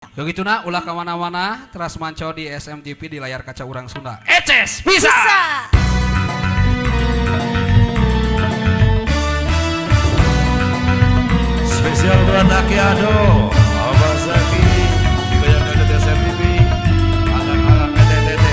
Begitu na ulah kemana-mana teras manco di SMTV di layar kaca urang Sunda. Eces bisa. Spesial buat Akiado, Abah Zaki, juga yang dekat SMTV, anak-anak TTT.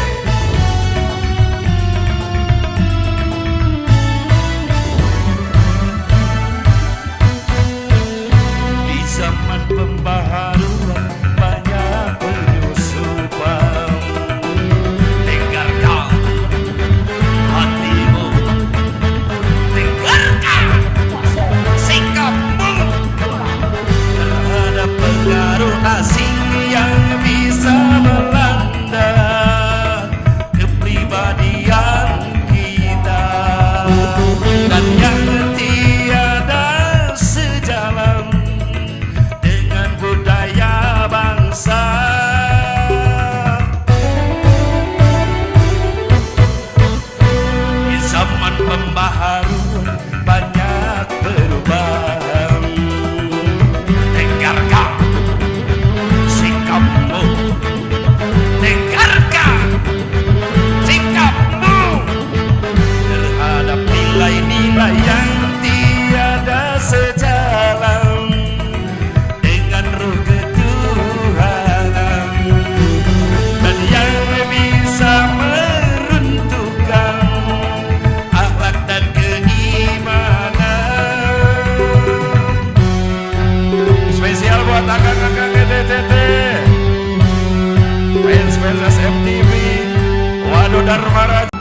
Di zaman pembaharuan banyak penyusupan. Dengarkan hatimu, dengarkan sikapmu terhadap pengaruh asing yang bisa melanda kepribadian kita dan yang tiada sejalan dengan budaya bangsa. Di zaman pembaharuan banyak perubahan. Dengarkan sikapmu, dengarkan sikapmu terhadap nilai-nilai yang tiada sejalan dengan ruh ketuhanan dan yang bisa meruntuhkan akhlak dan keimanan. Spesial buat kakak-kakak TTT, fans SMTV, Waduh Dharma Raja.